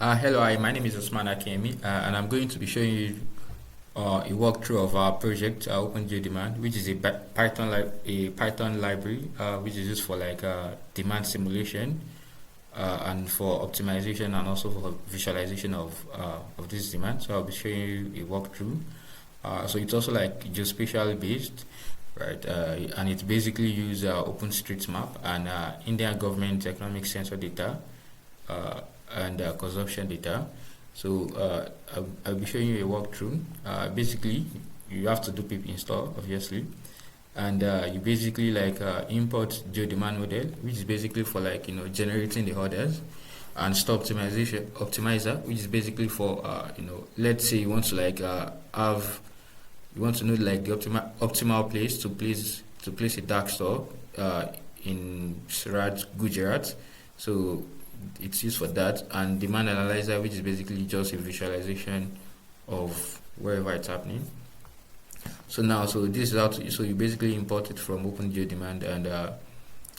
Hello, hi, my name is Osman Akemi, and I'm going to be showing you a walkthrough of our project, OpenGeoDemand, which is a Python library which is used for demand simulation and for optimization and also for visualization of this demand. So I'll be showing you a walkthrough. So it's also like geospatial based, right? And it basically uses OpenStreetMap and Indian government economic sensor data. And consumption data. So I'll be showing you a walkthrough. Basically, you have to do pip install, obviously, and you basically import GeoDemand model, which is basically for generating the orders, and store optimizer, which is basically for let's say you want to you want to know the optimal place to place a dark store in Surat, Gujarat. So it's used for that, and demand analyzer, which is basically just a visualization of wherever it's happening. So this is how to, so you basically import it from OpenGeoDemand, and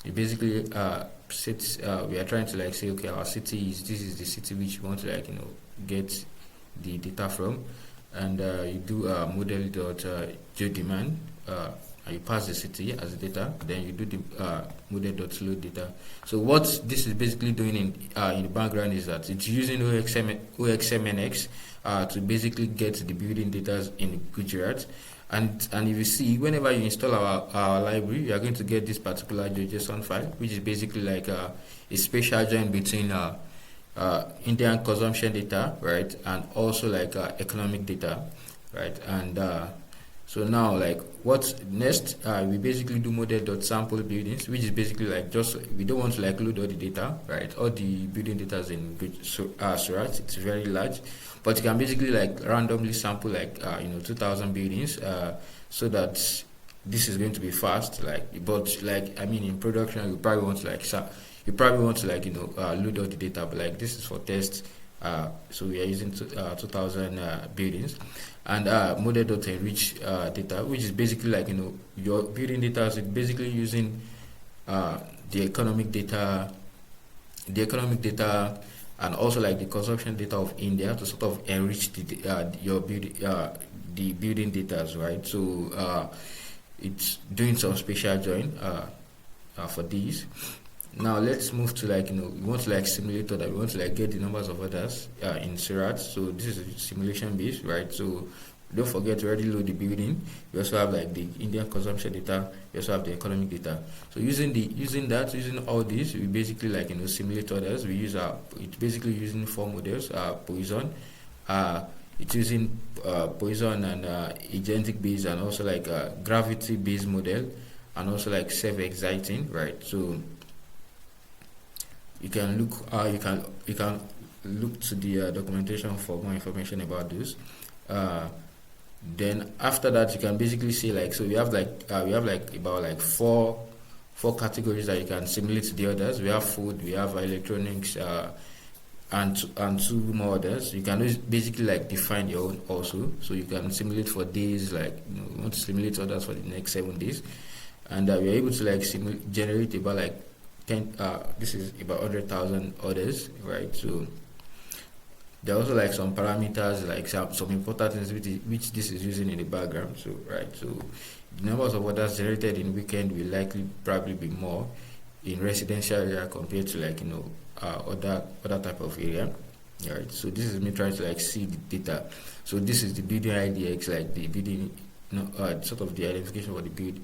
you basically we are trying to say, okay, our city is, this is the city which you want to get the data from, and you do model.geodemand, and you pass the city as data, then you do the model.load data. So what this is basically doing in the background is that it's using OXMNX to basically get the building data in Gujarat. And if you see, whenever you install our library, you are going to get this particular JSON file, which is basically a spatial join between Indian consumption data, right, and also economic data, right, and so now, what's next? We basically do model.sample buildings, which is basically we don't want to load all the data, right? All the building data is in Surat. It's very large, but you can basically randomly sample 2,000 buildings, so that this is going to be fast. But I mean, in production, you probably want to load all the data, but this is for test. So we are using 2,000 buildings, and model.enrich data, which is basically your building data is basically using the economic data, and also the consumption data of India to sort of enrich the building data, right? So it's doing some spatial join for these. Now let's move to we want to simulate that. We want to get the numbers of orders in Surat. So this is simulation based, right? So don't forget to already load the building. We also have the Indian consumption data. We also have the economic data. So using all this, we basically simulate orders. We use it's basically using four models. Poisson. It's using Poisson and agentic based, and also gravity based model, and also self-exciting, right? So you can look to the documentation for more information about this. Then after that, you can basically see so we have about four categories that you can simulate the others. We have food, we have electronics, and two more others. You can basically define your own also. So you can simulate for days, you want to simulate others for the next 7 days, and we are able to generate about 10. This is about 100,000 orders, right? So there are also some parameters, some important things which this is using in the background. So right, so the numbers of orders generated in weekend will probably be more in residential area compared to other type of area, right? So this is me trying to see the data. So this is the building IDX, the building, sort of the identification for the build,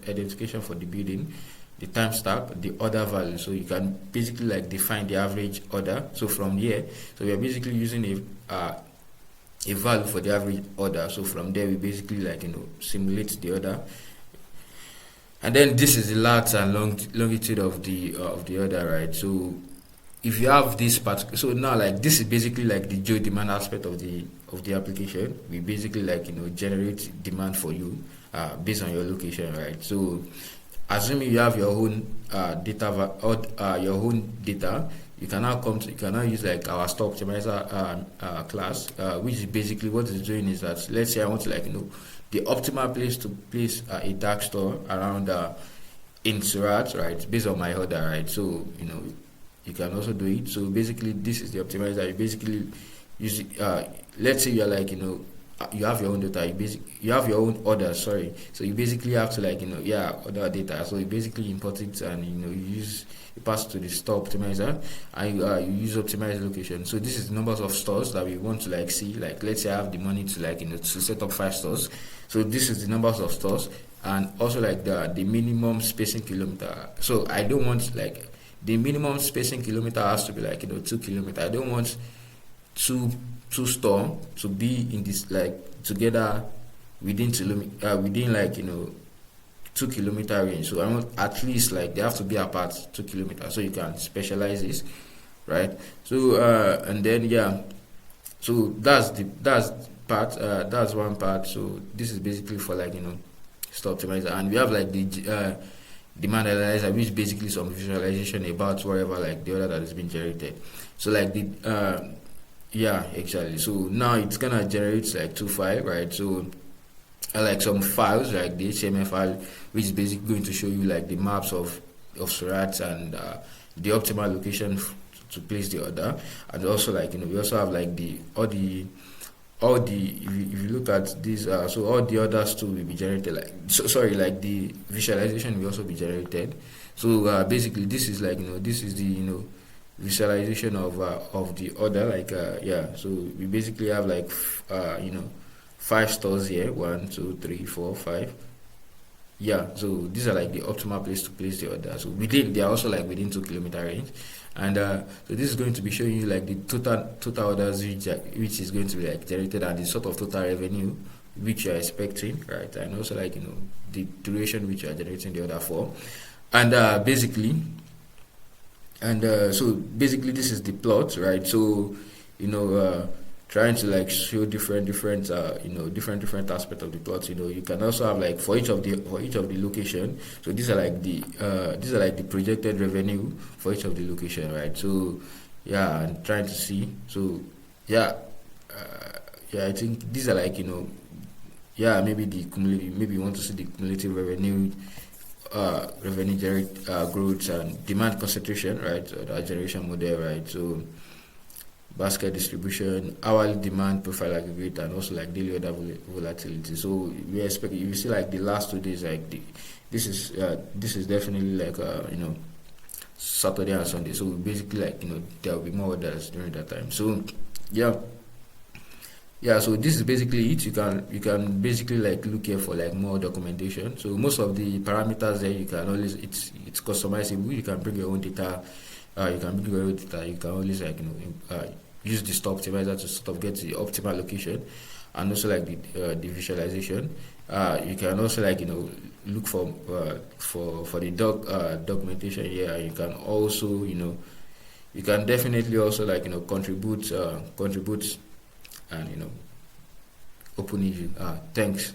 identification for the building, the timestamp, the order value. So you can basically define the average order. So from here, so we are basically using a value for the average order. So from there, we basically simulate the order, and then this is the lat and longitude of the order, right? So if you have this particular, so now this is basically the GeoDemand aspect of the application. We basically generate demand for you based on your location, right? So assuming you have your own data or your own data, you can now use our store optimizer class, which is basically what it's doing is that, let's say I want to the optimal place to place a dark store around in Surat, right, based on my order, right? So you can also do it. So basically, this is the optimizer. You basically use let's say you're like, you have your own data, you have your own orders, sorry. So you basically have to like, order data. So you basically import it, and you pass it to the store optimizer, and you use optimize location. So this is the numbers of stores that we want to like see. Like, let's say I have the money to like, to set up 5 stores. So this is the numbers of stores, and also like the minimum spacing kilometer. So I don't want like the minimum spacing kilometer has to be like 2 kilometer. I don't want two store to be in this like together within like 2 kilometer range. So I want at least like they have to be apart 2 kilometers, so you can specialize this, right? So and then so that's part, that's one part. So this is basically for like store optimizer, and we have like the demand analyzer, which is basically some visualization about whatever like the order that has been generated. So like the exactly. So now it's gonna generate like 2 files, right? So like some files like the HTML file, which is basically going to show you like the maps of Surat and the optimal location to place the order. And also like we also have like all the if you look at this, so all the orders too will be generated, like like the visualization will also be generated. So basically this is like this is the visualization of the order, like so we basically have like 5 stores here, 1 2 3 4 5. So these are like the optimal place to place the order. So they are also like within 2 kilometer range. And so this is going to be showing you like the total orders which is going to be like generated, and the sort of total revenue which you are expecting, right? And also like the duration which you are generating the order for. And so basically this is the plot, right? So trying to like show different aspects of the plot. You can also have like for each of the location. So these are like the projected revenue for each of the location, right? So I'm trying to see. So I think these are like maybe the cumulative, maybe you want to see the cumulative revenue generate growth and demand concentration, right? So the generation model, right? So basket distribution, hourly demand profile aggregate, and also like daily order volatility. So we expect, you see like the last 2 days, like this is definitely like Saturday and Sunday. So basically like there will be more orders during that time. So so this is basically it. You can basically like look here for like more documentation. So most of the parameters there, you can always, it's customizable. You can bring your own data. You can always like use the store optimizer to sort of get the optimal location, and also like the visualization. You can also like look for the documentation here. You can also you can definitely also like contribute and open issue. Thanks.